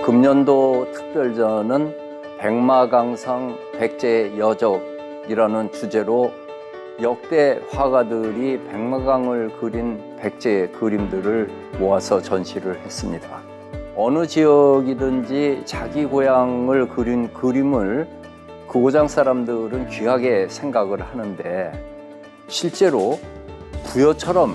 금년도 특별전은 백마강상 백제여적이라는 주제로 역대 화가들이 백마강을 그린 백제 그림들을 모아서 전시를 했습니다. 어느 지역이든지 자기 고향을 그린 그림을 그 고장 사람들은 귀하게 생각을 하는데, 실제로 부여처럼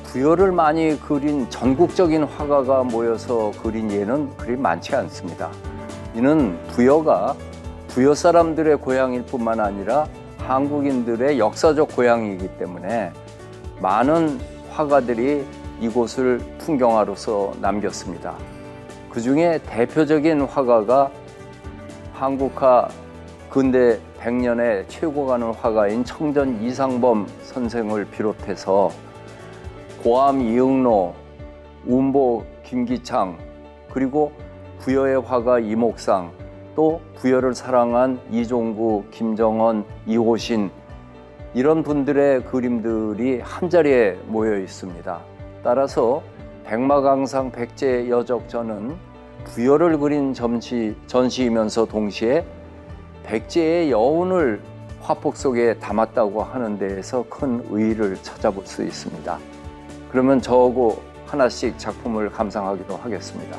부여를 많이 그린 전국적인 화가가 모여서 그린 예는 그리 많지 않습니다. 이는 부여가 부여 사람들의 고향일 뿐만 아니라 한국인들의 역사적 고향이기 때문에 많은 화가들이 이곳을 풍경화로서 남겼습니다. 그 중에 대표적인 화가가 한국화 근대 100년의 최고 가는 화가인 청전 이상범 선생을 비롯해서 고암 이응로, 운보 김기창, 그리고 부여의 화가 이목상, 또 부여를 사랑한 이종구, 김정헌, 이호신, 이런 분들의 그림들이 한자리에 모여 있습니다. 따라서 백마강상 백제여적전은 부여를 그린 전시이면서 동시에 백제의 여운을 화폭 속에 담았다고 하는 데에서 큰 의의를 찾아볼 수 있습니다. 그러면 저하고 하나씩 작품을 감상하기로 하겠습니다.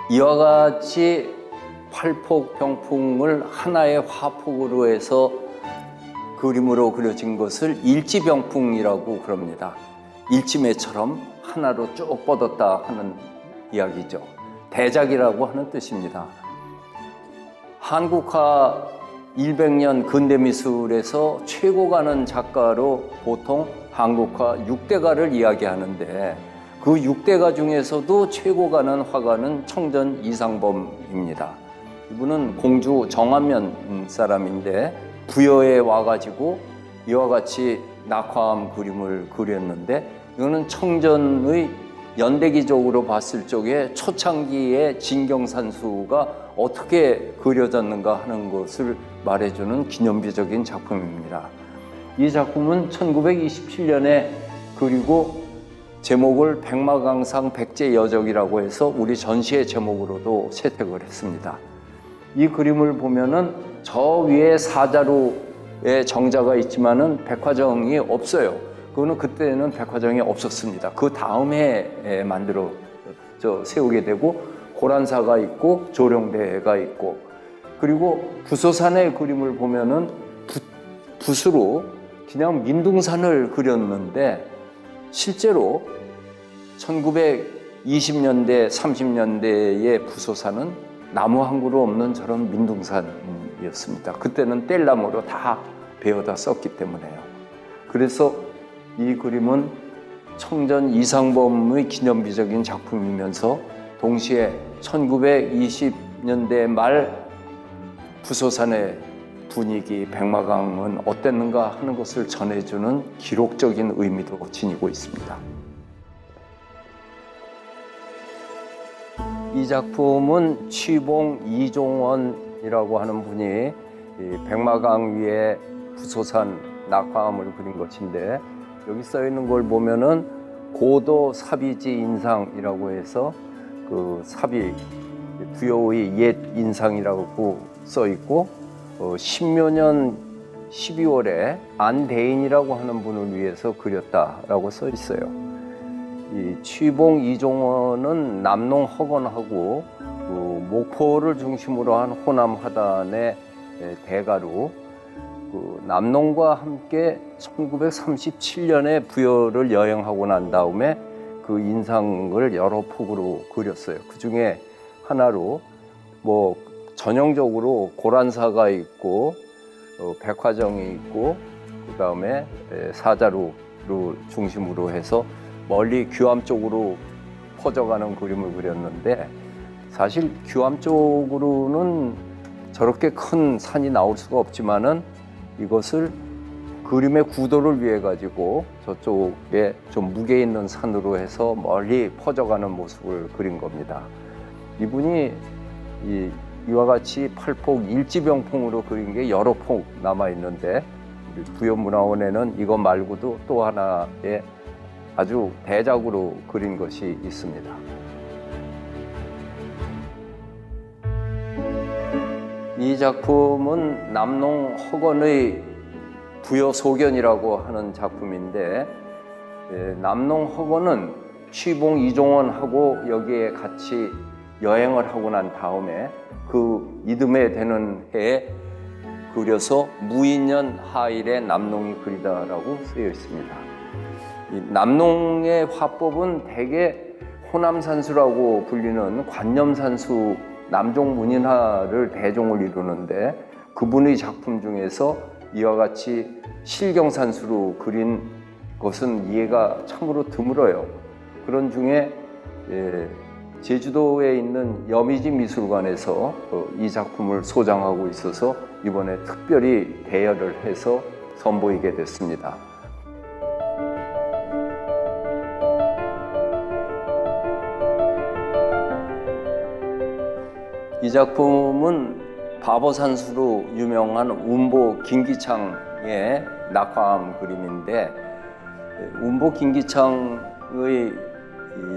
이와 같이 팔폭 병풍을 하나의 화폭으로 해서 그림으로 그려진 것을 일지병풍이라고 그럽니다. 일지매처럼 하나로 쭉 뻗었다 하는 이야기죠. 대작이라고 하는 뜻입니다. 한국화 100년 근대미술에서 최고 가는 작가로 보통 한국화 6대가를 이야기하는데, 그 6대가 중에서도 최고 가는 화가는 청전 이상범입니다. 이분은 공주 정안면 사람인데 부여에 와가지고 이와 같이 낙화암 그림을 그렸는데, 이거는 청전의 연대기적으로 봤을 적에 초창기의 진경산수가 어떻게 그려졌는가 하는 것을 말해주는 기념비적인 작품입니다. 이 작품은 1927년에 그리고 제목을 백마강상 백제여적이라고 해서 우리 전시의 제목으로도 채택을 했습니다. 이 그림을 보면은 저 위에 사자루의 정자가 있지만은 백화정이 없어요. 그거는 그때는 백화정이 없었습니다. 그 다음에 세우게 되고 고란사가 있고 조령대가 있고, 그리고 부소산의 그림을 보면은 붓으로 그냥 민둥산을 그렸는데, 실제로 1920년대, 30년대의 부소산은 나무 한 그루 없는 저런 민둥산이었습니다. 그때는 뗄나무로 다 베어다 썼기 때문에요. 그래서 이 그림은 청전 이상범의 기념비적인 작품이면서 동시에 1920년대 말 부소산의 분위기, 백마강은 어땠는가 하는 것을 전해주는 기록적인 의미도 지니고 있습니다. 이 작품은 취봉 이종원이라고 하는 분이 백마강 위에 부소산 낙화암을 그린 것인데, 여기 써 있는 걸 보면은 고도 사비지 인상이라고 해서 그 사비, 부여의 옛 인상이라고 써 있고, 신묘년 12월에 안대인이라고 하는 분을 위해서 그렸다라고 써 있어요. 이 취봉 이종원은 남농 허건하고 목포를 중심으로 한 호남 하단의 대가로 남농과 함께 1937년에 부여를 여행하고 난 다음에 그 인상을 여러 폭으로 그렸어요. 그 중에 하나로 전형적으로 고란사가 있고 백화정이 있고, 그 다음에 사자루를 중심으로 해서 멀리 규암 쪽으로 퍼져가는 그림을 그렸는데, 사실 규암 쪽으로는 저렇게 큰 산이 나올 수가 없지만은 이것을 그림의 구도를 위해 가지고 저쪽에 좀 무게 있는 산으로 해서 멀리 퍼져가는 모습을 그린 겁니다. 이분이 이와 같이 팔폭 일지병풍으로 그린 게 여러 폭 남아 있는데 우리 부여문화원에는 이거 말고도 또 하나의 아주 대작으로 그린 것이 있습니다. 이 작품은 남농 허건의 부여소견이라고 하는 작품인데, 남농 허건은 취봉 이종원하고 여기에 같이 여행을 하고 난 다음에 그 이듬해 되는 해에 그려서 무인년 하일에 남농이 그리다라고 쓰여 있습니다. 이 남농의 화법은 대개 호남산수라고 불리는 관념산수 남종 문인화를 대종을 이루는데, 그분의 작품 중에서 이와 같이 실경산수로 그린 것은 이해가 참으로 드물어요. 그런 중에 제주도에 있는 여미지 미술관에서 이 작품을 소장하고 있어서 이번에 특별히 대여를 해서 선보이게 됐습니다. 이 작품은 바보산수로 유명한 운보 김기창의 낙화암 그림인데, 운보 김기창의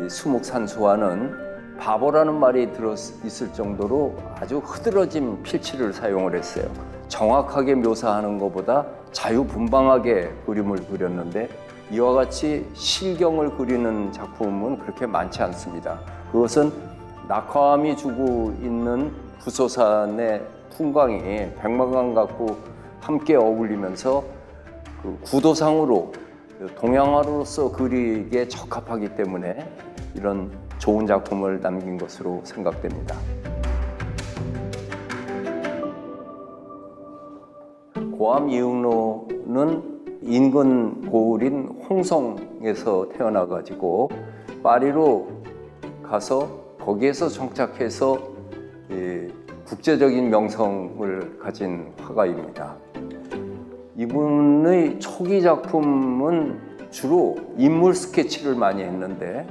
수묵산수화는 바보라는 말이 들어있을 정도로 아주 흐드러진 필치를 사용을 했어요. 정확하게 묘사하는 것보다 자유분방하게 그림을 그렸는데, 이와 같이 실경을 그리는 작품은 그렇게 많지 않습니다. 그것은 낙화암이 주고 있는 부소산의 풍광이 백마강 갖고 함께 어울리면서 그 구도상으로 동양화로서 그리기에 적합하기 때문에 이런 좋은 작품을 남긴 것으로 생각됩니다. 고암 이응로는 인근 고을인 홍성에서 태어나가지고 파리로 가서 거기에서 정착해서 국제적인 명성을 가진 화가입니다. 이분의 초기 작품은 주로 인물 스케치를 많이 했는데,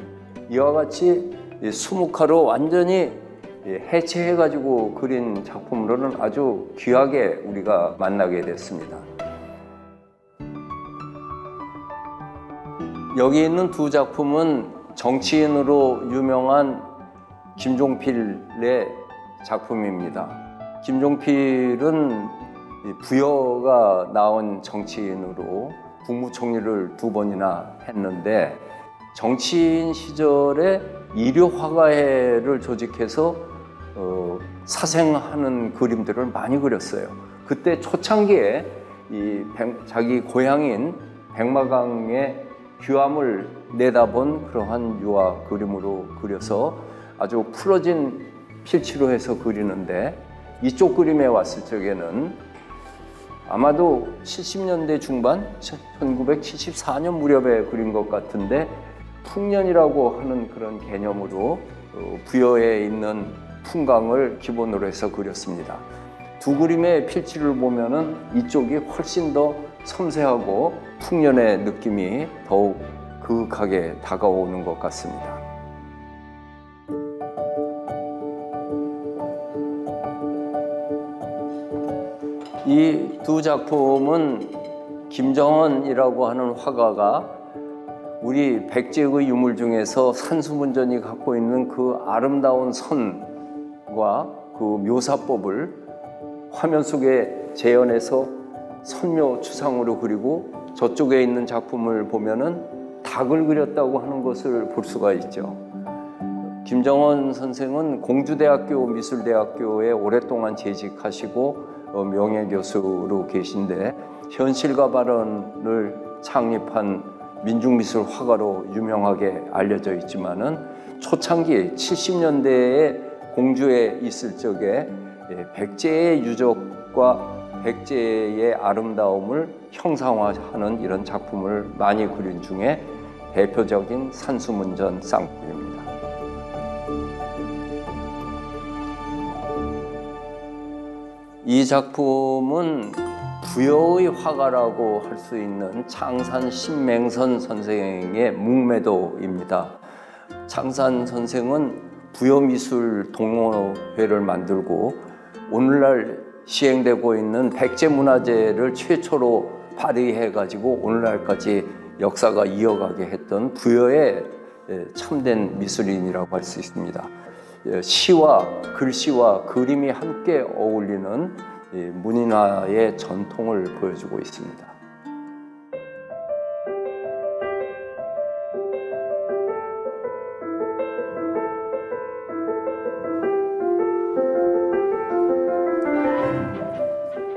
이와 같이 수묵화로 완전히 해체해가지고 그린 작품으로는 아주 귀하게 우리가 만나게 됐습니다. 여기 있는 두 작품은 정치인으로 유명한 김종필의 작품입니다. 김종필은 부여가 나온 정치인으로 국무총리를 2번이나 했는데, 정치인 시절에 일요화가회를 조직해서 사생하는 그림들을 많이 그렸어요. 그때 초창기에 자기 고향인 백마강의 규암을 내다본 그러한 유화 그림으로 그려서 아주 풀어진 필치로 해서 그리는데, 이쪽 그림에 왔을 적에는 아마도 70년대 중반, 1974년 무렵에 그린 것 같은데, 풍년이라고 하는 그런 개념으로 부여에 있는 풍광을 기본으로 해서 그렸습니다. 두 그림의 필치를 보면은 이쪽이 훨씬 더 섬세하고 풍년의 느낌이 더욱 그윽하게 다가오는 것 같습니다. 이 두 작품은 김정헌이라고 하는 화가가 우리 백제의 유물 중에서 산수문전이 갖고 있는 그 아름다운 선과 그 묘사법을 화면 속에 재현해서 선묘 추상으로 그리고, 저쪽에 있는 작품을 보면은 닭을 그렸다고 하는 것을 볼 수가 있죠. 김정헌 선생은 공주대학교 미술대학교에 오랫동안 재직하시고 명예교수로 계신데, 현실가 발언을 창립한 민중미술 화가로 유명하게 알려져 있지만은, 초창기 70년대에 공주에 있을 적에 백제의 유적과 백제의 아름다움을 형상화하는 이런 작품을 많이 그린 중에 대표적인 산수문전 쌍벽입니다. 이 작품은 부여의 화가라고 할 수 있는 창산 신맹선 선생의 묵매도입니다. 창산 선생은 부여미술 동호회를 만들고 오늘날 시행되고 있는 백제문화재를 최초로 발휘해가지고 오늘날까지 역사가 이어가게 했던 부여의 참된 미술인이라고 할 수 있습니다. 시와 글씨와 그림이 함께 어울리는 문인화의 전통을 보여주고 있습니다.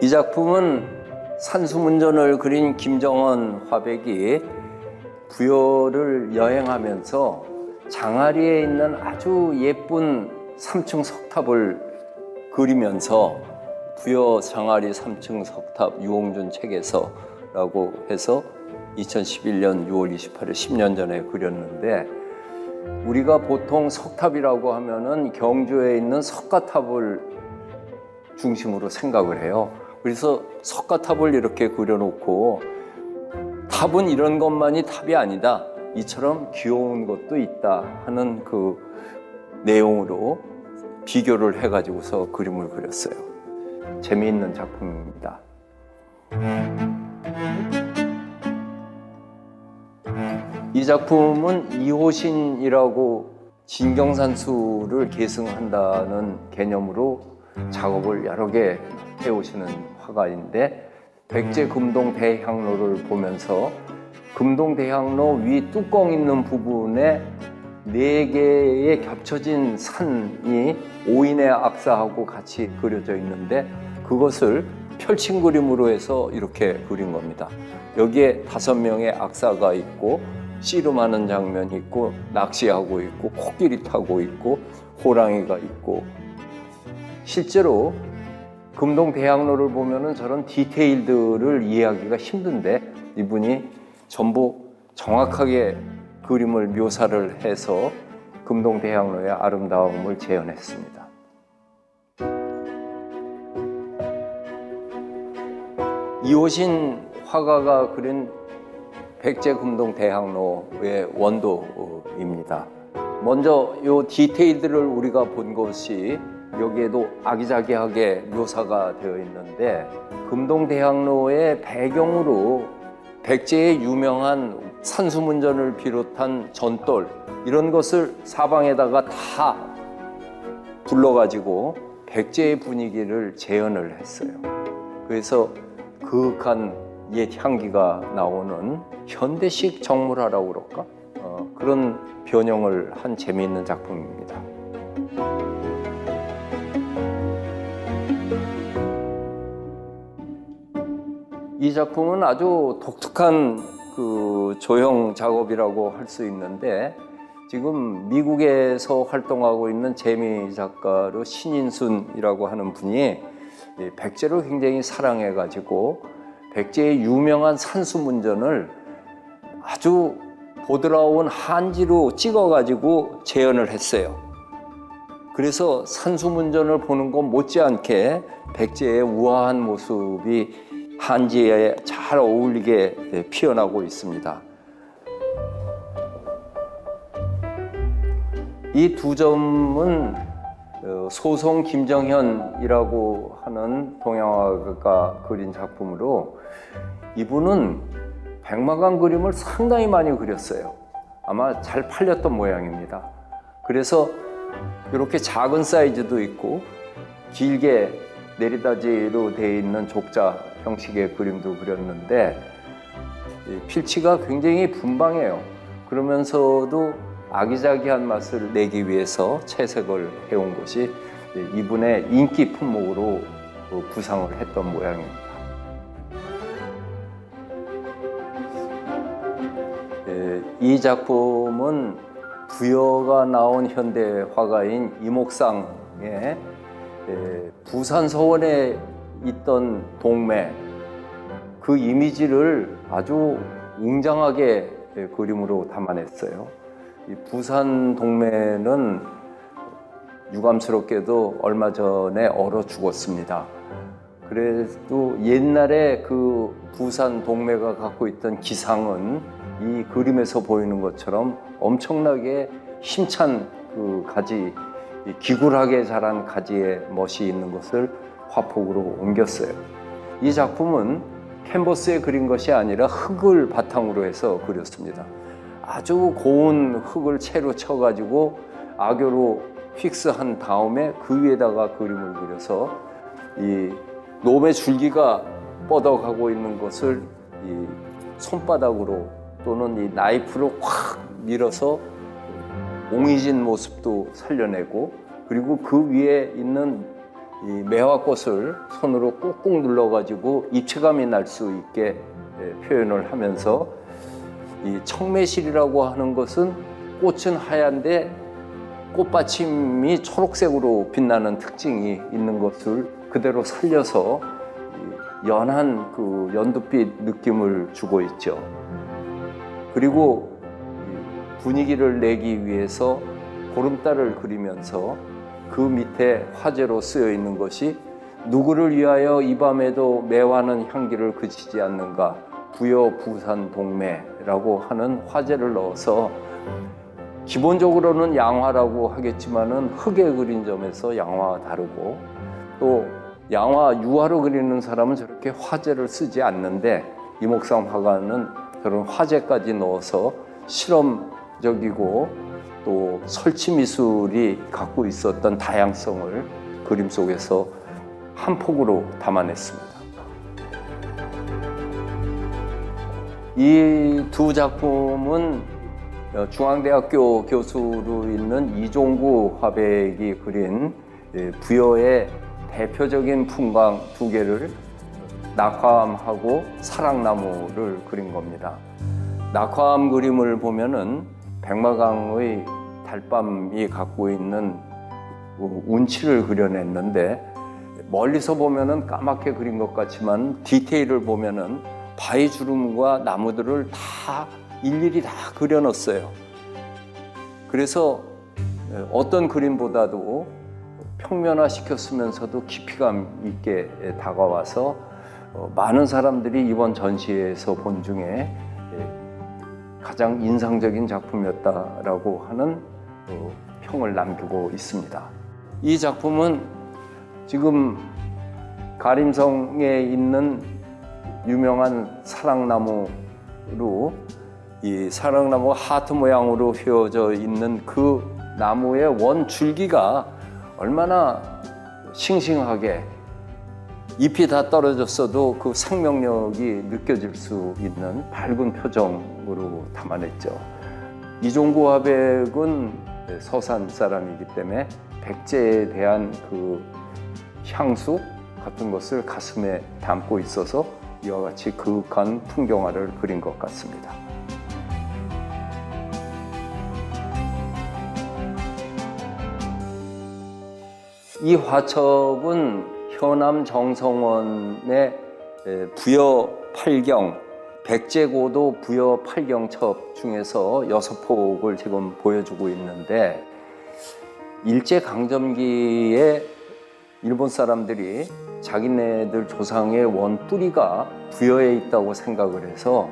이 작품은 산수문전을 그린 김정원 화백이 부여를 여행하면서 장아리에 있는 아주 예쁜 3층 석탑을 그리면서 부여 장아리 3층 석탑 유홍준 책에서라고 해서 2011년 6월 28일 10년 전에 그렸는데, 우리가 보통 석탑이라고 하면은 경주에 있는 석가탑을 중심으로 생각을 해요. 그래서 석가탑을 이렇게 그려놓고 탑은 이런 것만이 탑이 아니다, 이처럼 귀여운 것도 있다 하는 그 내용으로 비교를 해가지고서 그림을 그렸어요. 재미있는 작품입니다. 이 작품은 이호신이라고 진경산수를 계승한다는 개념으로 작업을 여러 개 해오시는 화가인데, 백제 금동 대향로를 보면서 금동 대향로 위 뚜껑 있는 부분에 4개의 겹쳐진 산이 오인의 악사하고 같이 그려져 있는데, 그것을 펼친 그림으로 해서 이렇게 그린 겁니다. 여기에 5명의 악사가 있고 씨름하는 장면이 있고 낚시하고 있고 코끼리 타고 있고 호랑이가 있고, 실제로 금동 대향로를 보면은 저런 디테일들을 이해하기가 힘든데 이분이 전부 정확하게 그림을 묘사를 해서 금동 대향로의 아름다움을 재현했습니다. 이호신 화가가 그린 백제 금동 대향로의 원도입니다. 먼저 이 디테일들을 우리가 본 것이 여기에도 아기자기하게 묘사가 되어 있는데, 금동 대향로의 배경으로 백제의 유명한 산수문전을 비롯한 전돌 이런 것을 사방에다가 다 불러가지고 백제의 분위기를 재현을 했어요. 그래서 그윽한 옛 향기가 나오는 현대식 정물화라고 그럴까? 그런 변형을 한 재미있는 작품입니다. 이 작품은 아주 독특한 그 조형 작업이라고 할 수 있는데, 지금 미국에서 활동하고 있는 재미 작가로 신인순이라고 하는 분이 백제를 굉장히 사랑해가지고 백제의 유명한 산수문전을 아주 보드라운 한지로 찍어가지고 재현을 했어요. 그래서 산수문전을 보는 것 못지않게 백제의 우아한 모습이 한지에 잘 어울리게 피어나고 있습니다. 이 두 점은 소송 김정현이라고 하는 동양화가가 그린 작품으로, 이분은 백마관 그림을 상당히 많이 그렸어요. 아마 잘 팔렸던 모양입니다. 그래서 이렇게 작은 사이즈도 있고 길게 내리다지로 되어 있는 족자 형식의 그림도 그렸는데, 필치가 굉장히 분방해요. 그러면서도 아기자기한 맛을 내기 위해서 채색을 해온 것이 이분의 인기 품목으로 구상을 했던 모양입니다. 이 작품은 부여가 나온 현대 화가인 이목상의 부산 서원에 있던 동매, 그 이미지를 아주 웅장하게 그림으로 담아냈어요. 이 부산 동매는 유감스럽게도 얼마 전에 얼어 죽었습니다. 그래도 옛날에 그 부산 동매가 갖고 있던 기상은 이 그림에서 보이는 것처럼 엄청나게 힘찬 그 가지 이 기굴하게 자란 가지의 멋이 있는 것을 화폭으로 옮겼어요. 이 작품은 캔버스에 그린 것이 아니라 흙을 바탕으로 해서 그렸습니다. 아주 고운 흙을 채로 쳐가지고 악교로 픽스한 다음에 그 위에다가 그림을 그려서 이 놈의 줄기가 뻗어가고 있는 것을 이 손바닥으로 또는 이 나이프로 확 밀어서 옹이진 모습도 살려내고, 그리고 그 위에 있는 이 매화꽃을 손으로 꾹꾹 눌러가지고 입체감이 날 수 있게 표현을 하면서, 이 청매실이라고 하는 것은 꽃은 하얀데 꽃받침이 초록색으로 빛나는 특징이 있는 것을 그대로 살려서 연한 그 연두빛 느낌을 주고 있죠. 그리고 분위기를 내기 위해서 보름달을 그리면서 그 밑에 화제로 쓰여 있는 것이 누구를 위하여 이 밤에도 매화는 향기를 그치지 않는가, 부여 부산 동매라고 하는 화제를 넣어서, 기본적으로는 양화라고 하겠지만은 흙에 그린 점에서 양화와 다르고, 또 양화 유화로 그리는 사람은 저렇게 화제를 쓰지 않는데 이목상 화가는 저런 화제까지 넣어서 실험적이고 또 설치 미술이 갖고 있었던 다양성을 그림 속에서 한 폭으로 담아냈습니다. 이 두 작품은 중앙대학교 교수로 있는 이종구 화백이 그린 부여의 대표적인 풍광 두 개를, 낙화암하고 사랑나무를 그린 겁니다. 낙화암 그림을 보면은 백마강의 달밤이 갖고 있는 운치를 그려냈는데, 멀리서 보면은 까맣게 그린 것 같지만 디테일을 보면은 바위 주름과 나무들을 다 일일이 다 그려놨어요. 그래서 어떤 그림보다도 평면화시켰으면서도 깊이감 있게 다가와서 많은 사람들이 이번 전시회에서 본 중에 가장 인상적인 작품이었다라고 하는 평을 남기고 있습니다. 이 작품은 지금 가림성에 있는 유명한 사랑나무로, 이 사랑나무가 하트 모양으로 휘어져 있는 그 나무의 원 줄기가 얼마나 싱싱하게 잎이 다 떨어졌어도 그 생명력이 느껴질 수 있는 밝은 표정으로 담아냈죠. 이종구 화백은 서산 사람이기 때문에 백제에 대한 그 향수 같은 것을 가슴에 담고 있어서 이와 같이 그윽한 풍경화를 그린 것 같습니다. 이 화첩은 현암 정성원의 부여 8경, 백제고도 부여 8경첩 중에서 6폭을 지금 보여주고 있는데, 일제강점기에 일본 사람들이 자기네들 조상의 원 뿌리가 부여에 있다고 생각을 해서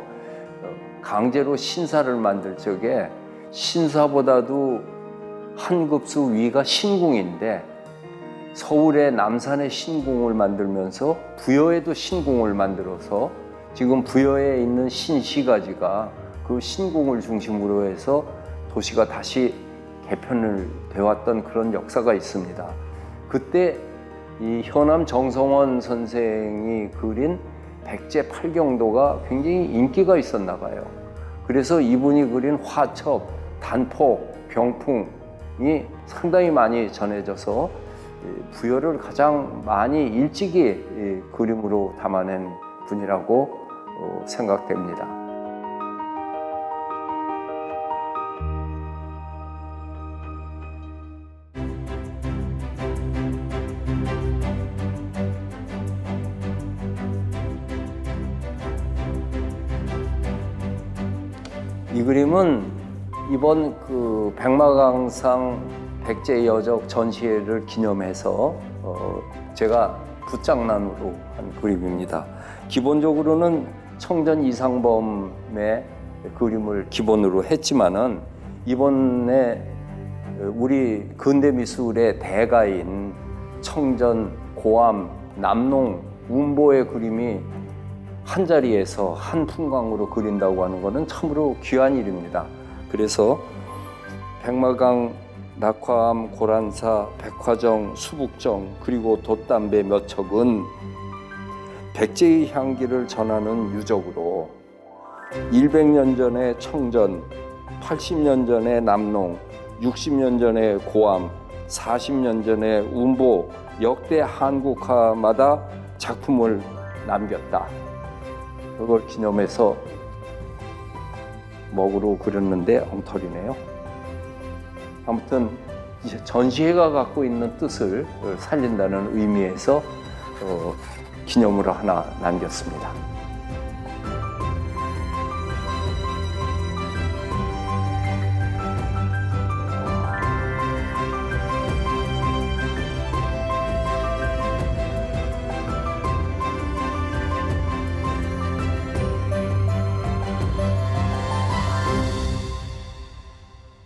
강제로 신사를 만들 적에 신사보다도 한 급수 위가 신궁인데, 서울의 남산에 신궁을 만들면서 부여에도 신궁을 만들어서 지금 부여에 있는 신시가지가 그 신궁을 중심으로 해서 도시가 다시 개편을 되었던 그런 역사가 있습니다. 그때 이 현암 정성원 선생이 그린 백제 팔경도가 굉장히 인기가 있었나 봐요. 그래서 이분이 그린 화첩, 단폭, 병풍이 상당히 많이 전해져서 부여를 가장 많이 일찍이 그림으로 담아낸 분이라고 생각됩니다. 이 그림은 이번 그 백마강상 백제여적 전시회를 기념해서 제가 붓장난으로 한 그림입니다. 기본적으로는 청전 이상범의 그림을 기본으로 했지만은 이번에 우리 근대 미술의 대가인 청전, 고암, 남농, 운보의 그림이 한 자리에서 한 풍광으로 그린다고 하는 것은 참으로 귀한 일입니다. 그래서 백마강, 낙화암, 고란사, 백화정, 수북정 그리고 돛담배 몇 척은 백제의 향기를 전하는 유적으로 100년 전의 청전, 80년 전의 남농, 60년 전의 고암, 40년 전의 운보 역대 한국화마다 작품을 남겼다. 그걸 기념해서 먹으로 그렸는데 엉터리네요. 아무튼 전시회가 갖고 있는 뜻을 살린다는 의미에서 기념으로 하나 남겼습니다.